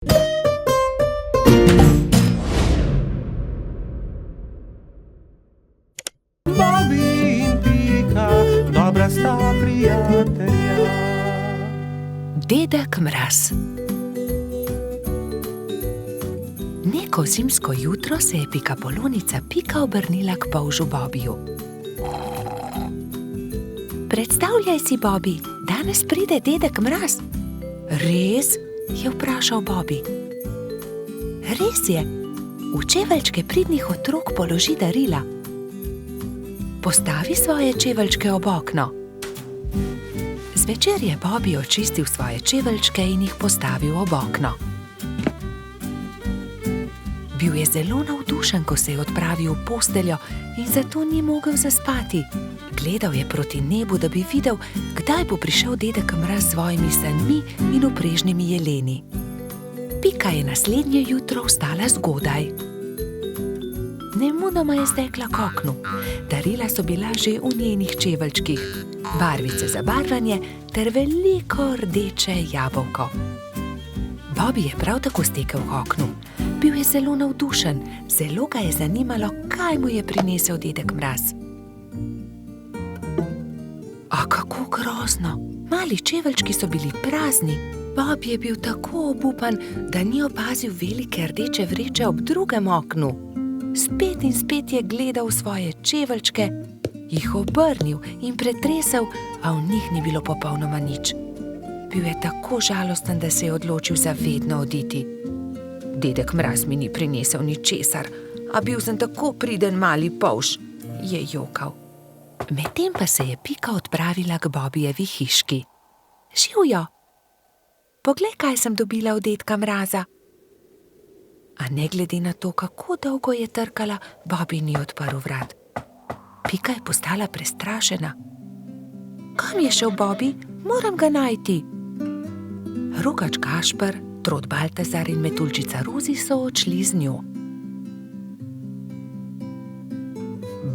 Bobby in Pika, dobra sta prijatelja. Dedek Mraz. Neko zimsko jutro se je pikapolonica Pika obrnila k polžu Bobiju. Predstavljaj si, Bobi, danes pride dedek Mraz. Res? Je vprašal Bobi. Res je. V čeveljčke pridnih otrok položi darila. Postavi svoje čeveljčke ob okno. Zvečer je Bobi očistil svoje čeveljčke in jih postavil ob okno. Bil je zelo navdušen, ko se je odpravil v posteljo in zato ni mogel zaspati. Gledal je proti nebu, da bi videl, kdaj bo prišel dedek Mraz s svojimi sanmi in oprežnimi jeleni. Pika je naslednje jutro vstala zgodaj. Nemudoma je stekla k oknu. Darila so bila že v njenih čeveljčkih, barvice za barvanje ter veliko rdeče jabolko. Bobi je prav tako stekel k oknu. Bil je zelo navdušen, zelo ga je zanimalo, kaj mu je prinesel dedek Mraz. A kako grozno! Mali čeveljčki so bili prazni. Bob je bil tako obupan, da ni opazil velike rdeče vreče ob drugem oknu. Spet in spet je gledal v svoje čeveljčke, jih obrnil in pretresel, a v njih ni bilo popolnoma nič. Bil je tako žalosten, da se je odločil za vedno oditi. Dedek Mraz mi ni prinesel ničesar, a bil sem tako priden mali polž, je jokal. Medtem pa se je Pika odpravila k Bobijevi hiški. Živjo! Poglej, kaj sem dobila od dedka Mraza. A ne glede na to, kako dolgo je trkala, Bobi ni odprl vrat. Pika je postala prestrašena. Kam je šel Bobi? Moram ga najti. Rogač Gašper, Trod Baltazar in Metuljčica Rozi so odšli z njo.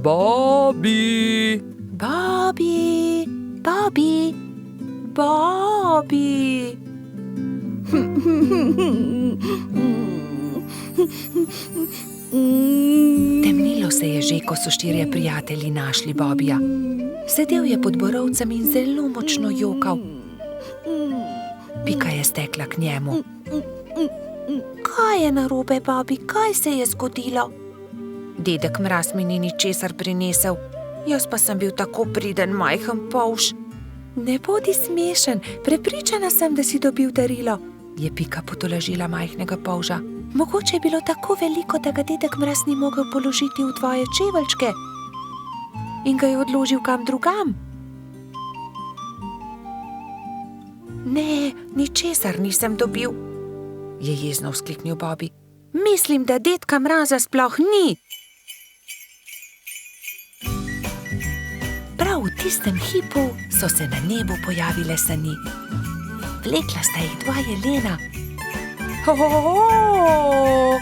Bobby! Bobi! Bobi! Bobi! Temnilo se je že, ko so štirje prijatelji našli Bobija. Sedel je pod borovcem in zelo močno jokal. Pika je stekla k njemu. Kaj je narobe, Bobi? Kaj se je zgodilo? Dedek Mraz mi ni ničesar prinesel. Jaz pa sem bil tako priden majhen polž. Ne bodi smešen, prepričana sem, da si dobil darilo, je Pika potolažila majhnega polža. Mogoče je bilo tako veliko, da ga dedek Mraz ni mogel položiti v tvoje čeveljčke in ga je odložil kam drugam. Ne, ničesar nisem dobil, je jezno vzkliknil Bobi. Mislim, da dedka Mraza sploh ni. Prav v tistem hipu so se na nebu pojavile sani. Vlekla sta jih dva jelena. Ho!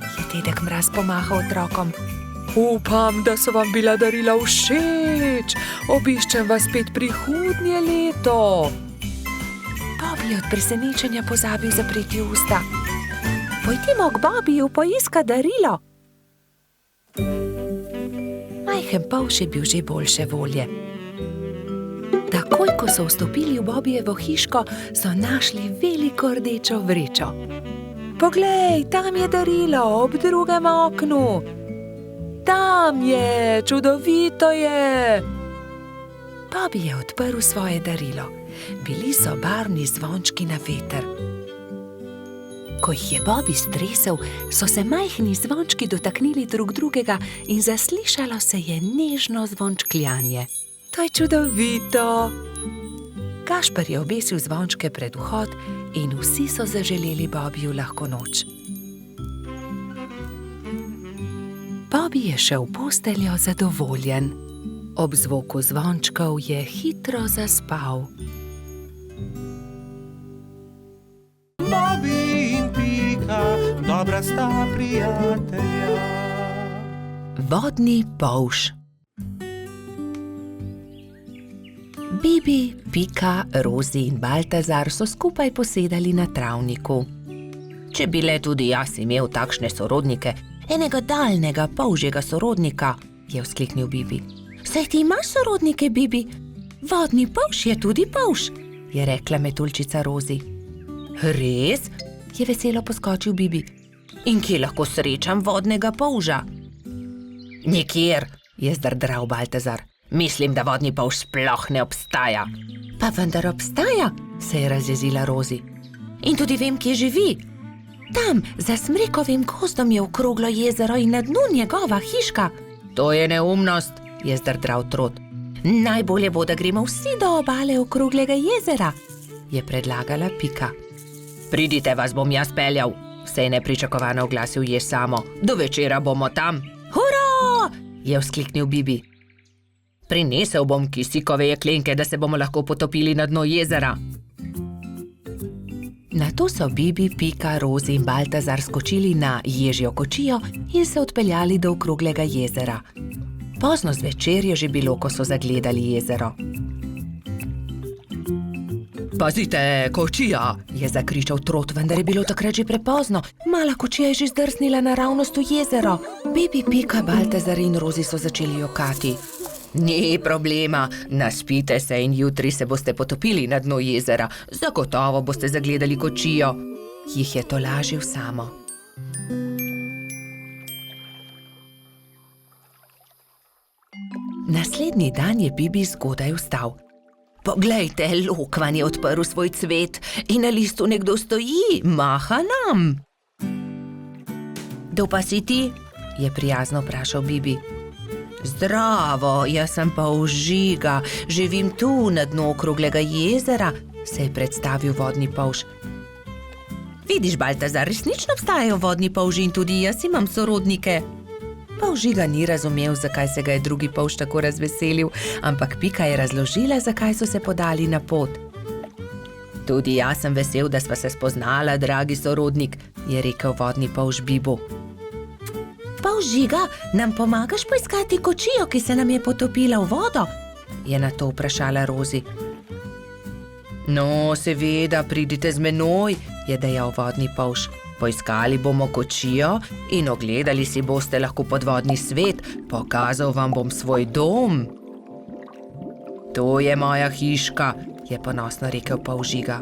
Je dedek Mraz pomahal otrokom. Upam, da so vam bila darila všeč. Obiščem vas spet prihodnje leto. Bobi je od presenečenja pozabil zapreti usta. Pojdimo k Bobiju poiskat darilo. Majhen polž je bil že boljše volje. Takoj, ko so vstopili v Bobijevo hiško, so našli veliko rdečo vrečo. Poglej, tam je darilo ob drugem oknu. Tam je, čudovito je. Bobi je odprl svoje darilo. Bili so barvni zvončki na veter. Ko jih je Bobi stresel, so se majhni zvončki dotaknili drug drugega in zaslišalo se je nežno zvončkljanje. To je čudovito. Gašper je obesil zvončke pred vhod in vsi so zaželeli Bobiju lahko noč. Bobi je šel v posteljo zadovoljen. Ob zvoku zvončkov je hitro zaspal. Bobby in Pika, dobra sta prijatelja. Vodni polž. Bibi, Pika, Rozi in Baltazar so skupaj posedali na travniku. če bi le tudi jaz imel takšne sorodnike, enega daljnega polžjega sorodnika, je vzkliknil Bibi. Saj ti imaš sorodnike, Bibi? Vodni polž je tudi polž, je rekla metuljčica Rozi. Res? Je veselo poskočil Bibi. In kje lahko srečam vodnega polža? Nikjer, je zdrdral Baltazar. Mislim, da vodni polž sploh ne obstaja. Pa vendar obstaja, se je razjezila Rozi. In tudi vem, kje živi. Tam, za smrekovim gozdom je okroglo jezero in na dnu njegova hiška. To je neumnost, je zdrdral Trot. Najbolje bo, da gremo vsi do obale okroglega jezera, je predlagala Pika. Pridite, vas bom jaz peljal, se je nepričakovano oglasil Jež Samo. Do večera bomo tam. Hurra! Je vzkliknil Bibi. Prinesel bom kisikove jeklenke, da se bomo lahko potopili na dno jezera. Nato so Bibi, Pika, Rozi in Baltazar skočili na ježjo kočijo in se odpeljali do okroglega jezera. Pozno zvečer je že bilo, ko so zagledali jezero. Pazite, kočija, je zakričal Trot, vendar je bilo takrat že prepozno. Mala kočija je že zdrsnila naravnost v jezero. Bibi, Pika, Baltazar in Rozi so začeli jokati. Ni problema, naspite se in jutri se boste potopili na dno jezera. Zagotovo boste zagledali kočijo, jih je tolažil Samo. Naslednji dan je Bibi zgodaj vstal. Poglejte, lokvan je odprl svoj cvet in na listu nekdo stoji, maha nam. Kdo pa si ti? Je prijazno vprašal Bibi. Zdravo, jaz sem Polžiga, živim tu na dnu okroglega jezera, se je predstavil vodni polž. Vidiš, Baltazar, resnično obstajajo vodni polži in tudi jaz imam sorodnike. Polžiga ni razumel, zakaj se ga je drugi polž tako razveselil, ampak Pika je razložila, zakaj so se podali na pot. Tudi jaz sem vesel, da sva se spoznala, dragi sorodnik, je rekel vodni polž Bibu. Polžiga, nam pomagaš poiskati kočijo, ki se nam je potopila v vodo? Je nato vprašala Rozi. No, seveda, pridite z menoj, je dejal vodni polž. Poiskali bomo kočijo in ogledali si boste lahko podvodni svet, pokazal vam bom svoj dom. To je moja hiška, je ponosno rekel Polžiga.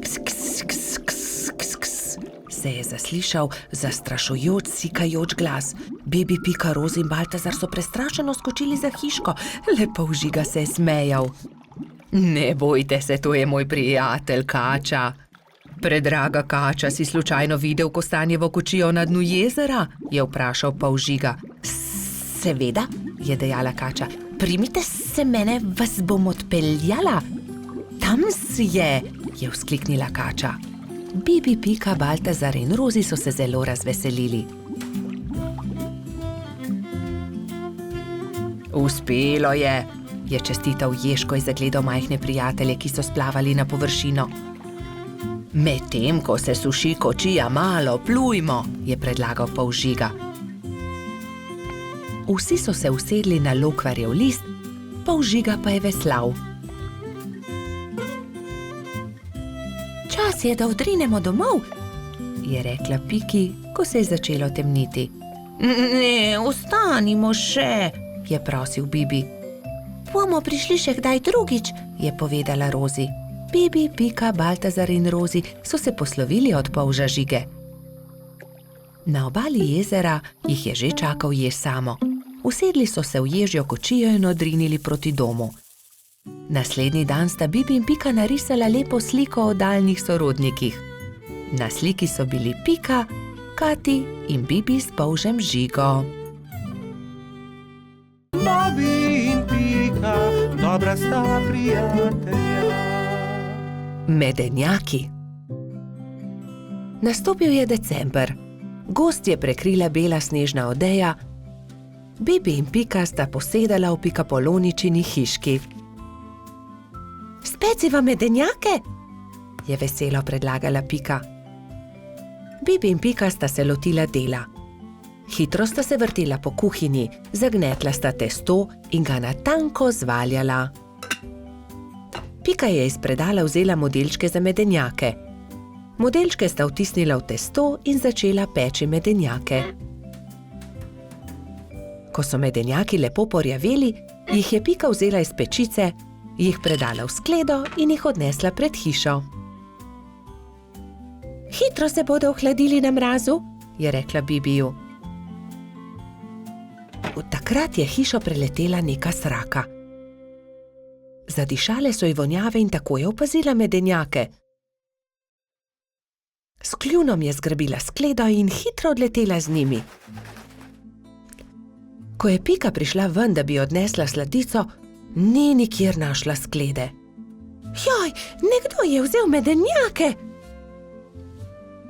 Ks, ks, ks, ks, ks, ks, se je zaslišal zastrašujoč, sikajoč glas. Bibi, Pika, Rozi in Baltazar so prestrašeno skočili za hiško, le Polžiga se je smejal. Ne bojte se, to je moj prijatelj Kača. Predraga Kača, si slučajno videl kostanjevo kočijo na dnu jezera? Je vprašal Polžiga. Seveda, je dejala Kača. Primite se mene, vas bom odpeljala. Tam je vzkliknila Kača. Bibi, Pika, Baltazar in Rozi so se zelo razveselili. Uspelo je čestital Jež, ko je zagledal majhne prijatelje, ki so splavali na površino. Medtem, ko se suši kočija, malo plujmo, je predlagal Polžiga. Vsi so se usedli na lokvarjev list, Polžiga pa je veslal. Čas je, da odrinemo domov, je rekla Piki, ko se je začelo temniti. Ne, ostanimo še, je prosil Bibi. Bomo prišli še kdaj drugič, je povedala Rozi. Bibi, Pika, Baltazar in Rozi so se poslovili od polža Žige. Na obali jezera jih je že čakal Jež Samo. Usedli so se v ježjo kočijo in odrinili proti domu. Naslednji dan sta Bibi in Pika narisala lepo sliko o daljnih sorodnikih. Na sliki so bili Pika, Kati in Bibi s polžem Žigo. Bobi in Pika, dobra sta prijatelja. Medenjaki. Nastopil je december. Gozd je prekrila bela snežna odeja. Bibi in Pika sta posedala v Pikapoloničini hiški. Speciva medenjake? Je veselo predlagala Pika. Bibi in Pika sta se lotila dela. Hitro sta se vrtela po kuhinji, zagnetla sta testo in ga na tanko zvaljala. Pika je iz predala vzela modelčke za medenjake. Modelčke sta vtisnila v testo in začela peči medenjake. Ko so medenjaki lepo porjaveli, jih je Pika vzela iz pečice, jih predala v skledo in jih odnesla pred hišo. Hitro se bodo ohladili na mrazu, je rekla Bibiju. Takrat je hišo preletela neka sraka. Zadišale so ji vonjave in tako je opazila medenjake. S kljunom je zgrabila skledo in hitro odletela z njimi. Ko je Pika prišla ven, da bi odnesla sladico, ni nikjer našla sklede. Joj, nekdo je vzel medenjake!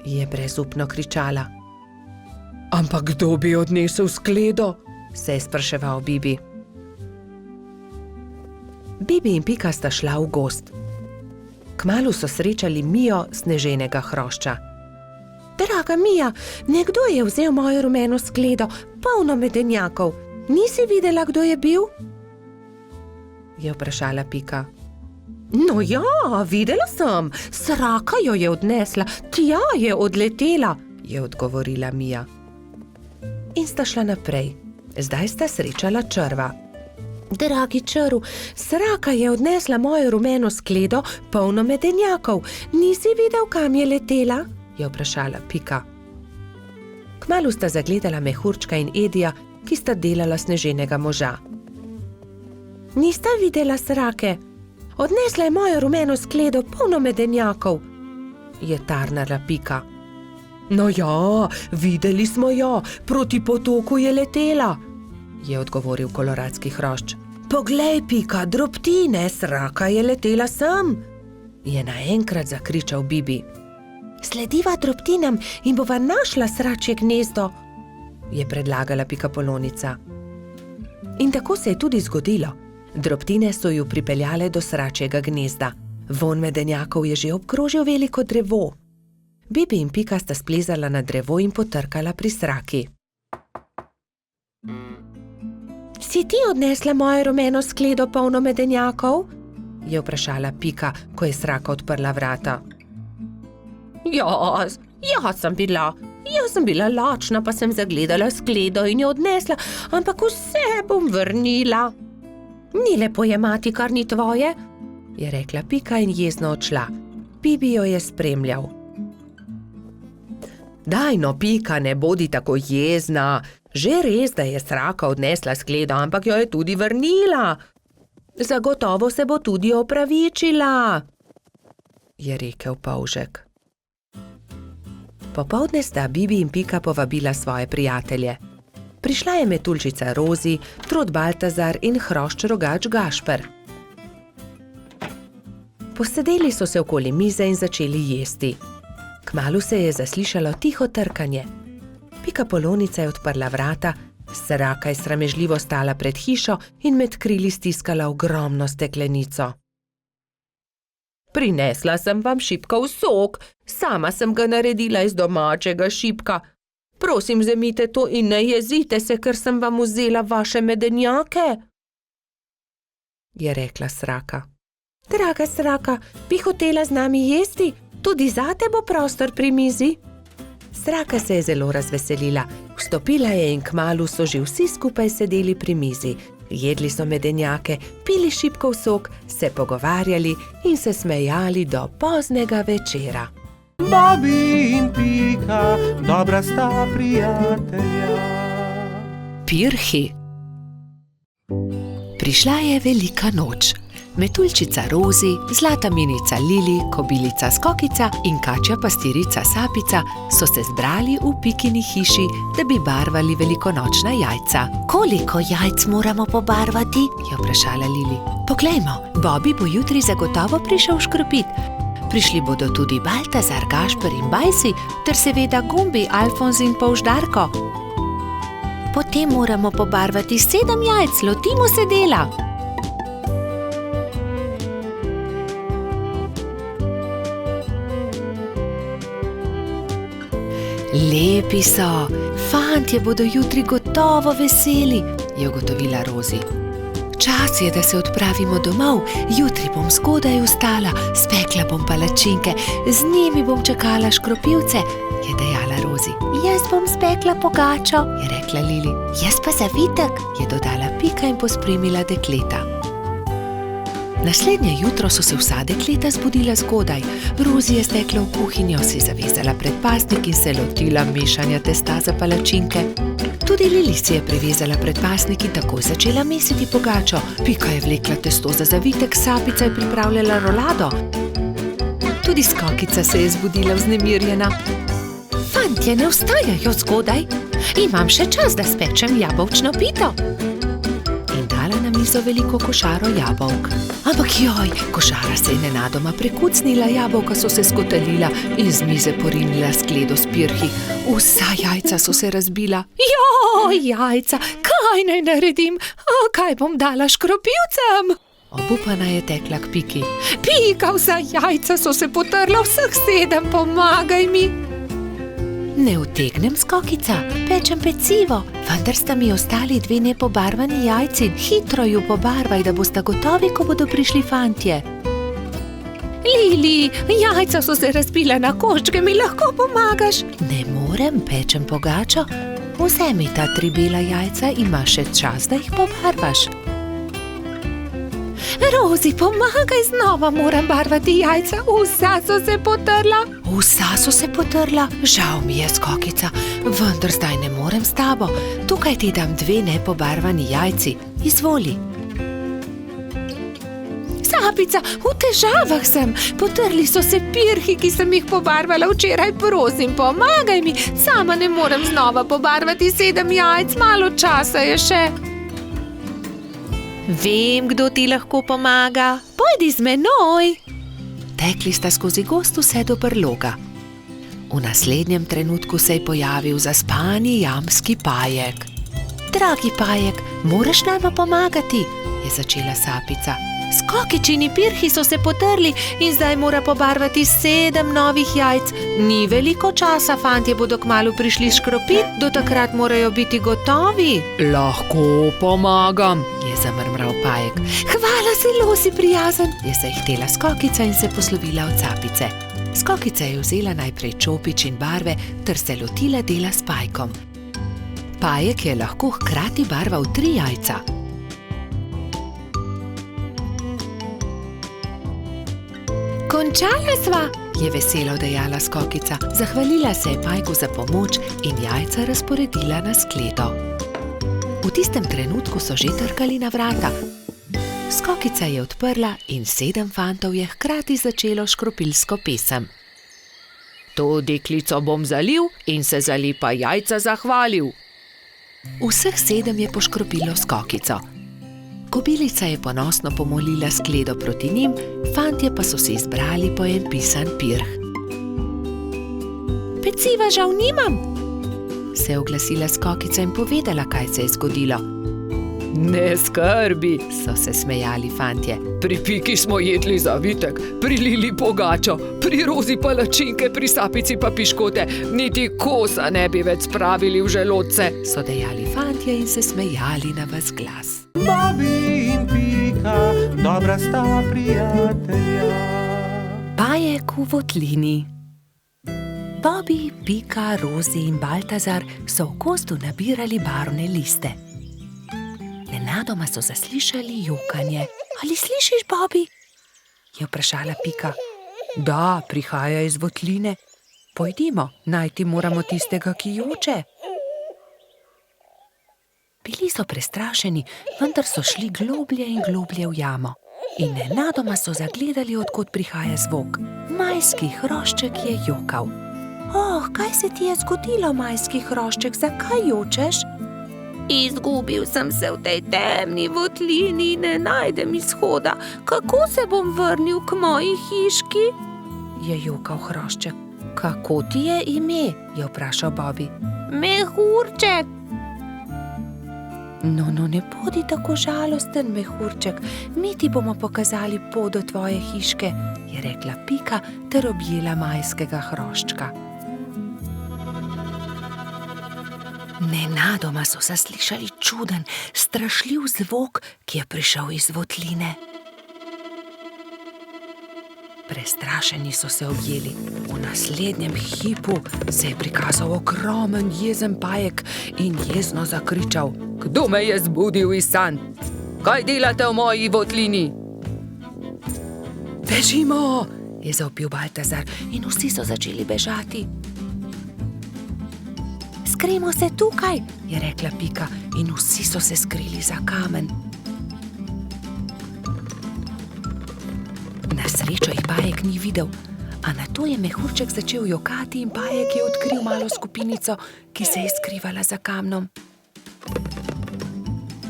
Je brezupno kričala. Ampak kdo bi odnesel skledo? Se je spraševal Bibi. Bibi in Pika sta šla v gozd. Kmalu so srečali Mijo sneženega hrošča. Draga Mija, nekdo je vzel mojo rumeno skledo, polno medenjakov. Nisi videla, kdo je bil? Je vprašala Pika. No ja, videla sem. Sraka jo je odnesla, tja je odletela, je odgovorila Mija. In sta šla naprej. Zdaj sta srečala črva. Dragi črv, sraka je odnesla mojo rumeno skledo, polno medenjakov. Nisi videl, kam je letela? Je vprašala Pika. Kmalu sta zagledala Mehurčka in Edija, ki sta delala sneženega moža. Nista videla srake? Odnesla je mojo rumeno skledo, polno medenjakov, je tarnala Pika. No ja, videli smo jo, proti potoku je letela, je odgovoril koloradski hrošč. Poglej, Pika, drobtine, sraka je letela sem, je naenkrat zakričal Bibi. Slediva drobtinam in bova našla sračje gnezdo, je predlagala Pikapolonica. In tako se je tudi zgodilo. Drobtine so ju pripeljale do sračjega gnezda. Vonj medenjakov je že obkrožil veliko drevo. Bibi in Pika sta splezala na drevo in potrkala pri sraki. Si ti odnesla mojo rumeno skledo, polno medenjakov? Je vprašala Pika, ko je sraka odprla vrata. Jaz sem bila lačna, pa sem zagledala skledo in jo odnesla, ampak vse bom vrnila. Ni lepo jemati, kar ni tvoje, je rekla Pika in jezno odšla. Bibi jo je spremljal. Daj no, Pika, ne bodi tako jezna. Že res, da je sraka odnesla skledo, ampak jo je tudi vrnila. Zagotovo se bo tudi opravičila, je rekel polžek. Popoldne sta Bibi in Pika povabila svoje prijatelje. Prišla je metuljčica Rozi, trod Baltazar in hrošč rogač Gašper. Posedeli so se okoli mize in začeli jesti. Kmalu se je zaslišalo tiho trkanje. Pikapolonica je odprla vrata, sraka je sramežljivo stala pred hišo in med krili stiskala ogromno steklenico. Prinesla sem vam šipkov sok, sama sem ga naredila iz domačega šipka. Prosim, vzemite to in ne jezite se, ker sem vam vzela vaše medenjake, je rekla sraka. Draga sraka, bi hotela z nami jesti? Tudi zate bo prostor pri mizi. Sraka se je zelo razveselila. Vstopila je in kmalu so že vsi skupaj sedeli pri mizi. Jedli so medenjake, pili šipkov sok, se pogovarjali in se smejali do poznega večera. Bobi in Pika, dobra sta prijatelja. Pirhi. Prišla je velika noč. Metuljčica Rozi, zlata minica Lili, kobilica Skokica in kačja pastirica Sapica so se zbrali v Pikini hiši, da bi barvali velikonočna jajca. Koliko jajc moramo pobarvati? Je vprašala Lili. Poglejmo, Bobi bo jutri zagotovo prišel škropit. Prišli bodo tudi Baltazar, Gašper in Bajsi, ter seveda Gumbi, Alfonz in Polždarko. Potem moramo pobarvati 7 jajc, lotimo se dela. Lepi so, fantje bodo jutri gotovo veseli, je ugotovila Rozi. Čas je, da se odpravimo domov. Jutri bom zgodaj vstala, spekla bom palačinke, z njimi bom čakala škropivce, je dejala Rozi. Jaz bom spekla pogačo, je rekla Lili. Jaz pa zavitek, je dodala Pika in pospremila dekleta. Naslednje jutro so se vsa dekleta zbudila zgodaj. Rozi je stekla v kuhinjo, si zavezala predpasnik in se lotila mešanja testa za palačinke. Tudi Lili si je prevezala predpasnik in takoj začela mesiti pogačo. Pika je vlekla testo za zavitek, Sapica je pripravljala rolado. Tudi Skokica se je zbudila vznemirjena. Fantje, ne vstajajo zgodaj. Imam še čas, da spečem jabolčno pito. In dala na mizo veliko košaro jabolk. Ampak joj, košara se je nenadoma prekucnila, jabolka so se skotalila in z mize porinila skledo s pirhi. Vsa jajca so se razbila. Joj, jajca, kaj naj naredim? Kaj bom dala škropivcem? Obupana je tekla k Piki. Pika, vsa jajca so se potrla, vseh 7, pomagaj mi. Ne utegnem, Skokica, pečem pecivo, vendar sta mi ostali 2 nepobarvani jajci. Hitro ju pobarvaj, da bosta gotovi, ko bodo prišli fantje. Lili, jajca so se razbila na koščke, mi lahko pomagaš? Ne morem, pečem pogačo. Vzemi ta 3 bela jajca, imaš še čas, da jih pobarvaš. Rozi, pomagaj, znova moram barvati jajca, vsa so se potrla. Vsa so se potrla? Žal mi je, Skokica, vendar zdaj ne morem s tabo. Tukaj ti dam 2 nepobarvani jajci, izvoli. Sapica, v težavah sem, potrli so se pirhi, ki sem jih pobarvala včeraj, prosim, pomagaj mi, sama ne morem znova pobarvati 7 jajc, malo časa je še. Vem, kdo ti lahko pomaga. Pojdi z menoj. Tekli sta skozi gozd vse do brloga. V naslednjem trenutku se je pojavil zaspani jamski Pajek. Dragi Pajek, moraš nama pomagati, je začela Sapica. Skokičini pirhi so se potrli in zdaj mora pobarvati 7 novih jajc. Ni veliko časa, fantje bodo kmalu prišli škropit, do takrat morajo biti gotovi. Lahko pomagam, je zamrmral Pajek. Hvala, zelo si prijazen, je zahtela Skokica in se poslovila od Sapice. Skokica je vzela najprej čopič in barve ter se lotila dela s Pajkom. Pajek je lahko hkrati barval 3 jajca. Končala sva, je veselo dejala Skokica. Zahvalila se je Pajku za pomoč in jajca razporedila na skledo. V tistem trenutku so že trkali na vrata. Skokica je odprla in 7 fantov je hkrati začelo škropilsko pesem. To deklico bom zalil in se za lepa jajca zahvalil. Vseh 7 je poškropilo Skokico. Kobilica je ponosno pomolila skledo proti njim, fantje pa so se izbrali po en pisan pirh. Peciva žal nimam, se je oglasila Skokica in povedala, kaj se je zgodilo. Ne skrbi, so se smejali fantje. Pri Piki smo jedli zavitek, pri Lili pogačo, pri Rozi palačinke, pri Sapici pa piškote. Niti kosa ne bi več spravili v želodce, so dejali fantje in se smejali na ves glas. Bobi in Pika, dobra sta prijatelja. Pajek v votlini. Bobi, Pika, Rozi in Baltazar so v gozdu nabirali barvne liste. Nenadoma so zaslišali jokanje. Ali slišiš, Bobi? Je vprašala Pika. Da, prihaja iz votline. Pojdimo, najti moramo tistega, ki joče. Bili so prestrašeni, vendar so šli globlje in globlje v jamo. In nenadoma so zagledali, od kod prihaja zvok. Majski hrošček je jokal. Kaj se ti je zgodilo, majski hrošček, zakaj jočeš? Izgubil sem se v tej temni votlini in ne najdem izhoda. Kako se bom vrnil k moji hiški? Je jokal hrošček. Kako ti je ime? Je vprašal Bobi. Mehurček. No, ne bodi tako žalosten, mehurček. Mi ti bomo pokazali pot do tvoje hiške, je rekla Pika ter objela majskega hroščka. Nenadoma so zaslišali čuden, strašljiv zvok, ki je prišel iz votline. Prestrašeni so se objeli. V naslednjem hipu se je prikazal ogromen jezen pajek in jezno zakričal: Kdo me je zbudil iz sanj? Kaj delate v moji votlini? Bežimo, je zavpil Baltazar in vsi so začeli bežati. Skrijmo se tukaj, je rekla Pika in vsi so se skrili za kamen. Na srečo jih pajek ni videl, a nato je mehurček začel jokati in pajek je odkril malo skupinico, ki se je skrivala za kamnom.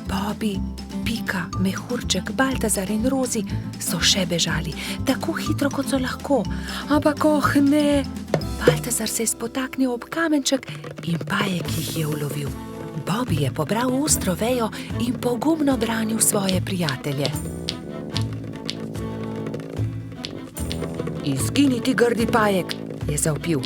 Bobby, Pika, mehurček, Baltazar in Rozi so še bežali, tako hitro, kot so lahko. Ampak ne! Baltazar se je spotaknil ob kamenček in pajek jih je ulovil. Bobby je pobral ostro vejo in pogumno branil svoje prijatelje. Izgini ti, grdi pajek, je zavpil.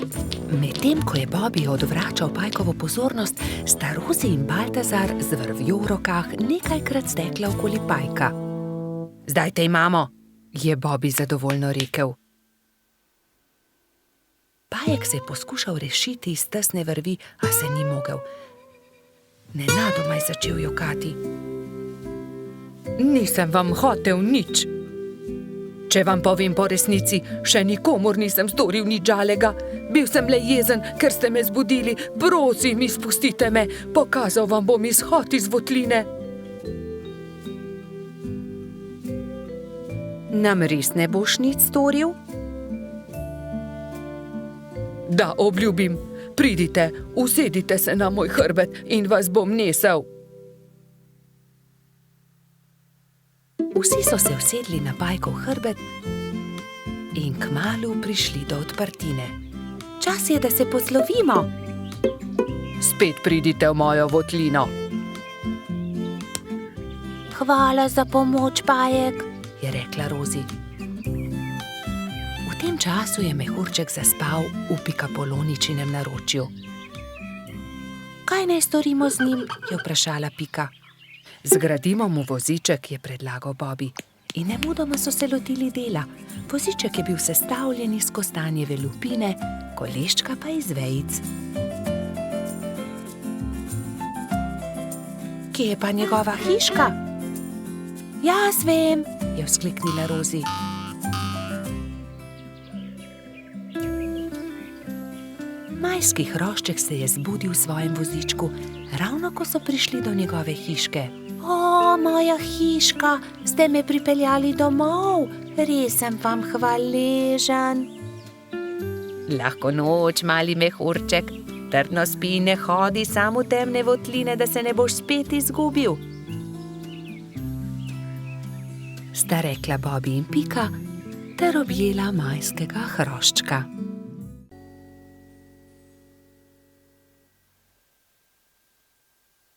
Medtem ko je Bobby odvračal pajkovo pozornost, sta Rozi in Baltazar z vrvjo v rokah nekajkrat stekla okoli pajka. Zdaj te imamo, je Bobby zadovoljno rekel. Pajek se je poskušal rešiti iz tesne vrvi, a se ni mogel. Nenadoma je začel jokati. Nisem vam hotel nič. Če vam povem po resnici, še nikomur nisem storil nič žalega. Bil sem le jezen, ker ste me zbudili. Prosim, izpustite me, pokazal vam bom izhod iz votline. Nam res ne boš nič storil? Da, obljubim. Pridite, usedite se na moj hrbet in vas bom nesel. Vsi so se usedli na pajkov hrbet in kmalu prišli do odprtine. Čas je, da se poslovimo. Spet pridite v mojo votlino. Hvala za pomoč, pajek, je rekla Rozi. V tem času je mehurček zaspal v Pikapoloničinem naročju. Kaj naj storimo z njim, je vprašala Pika. Zgradimo mu voziček, je predlagal Bobby. In nemudoma so se lotili dela. Voziček je bil sestavljen iz kostanjeve lupine, koleščka pa iz vejic. Kje je pa njegova hiška? Jaz vem, je vzkliknila Rozi. Majski hrošček se je zbudil v svojem vozičku, ravno ko so prišli do njegove hiške. O, moja hiška, ste me pripeljali domov, res sem vam hvaležen. Lahko noč, mali mehurček, trdno spi in ne hodi sam v temne votline, da se ne boš spet izgubil. Sta rekla Bobby in Pika ter objela majskega hroščka.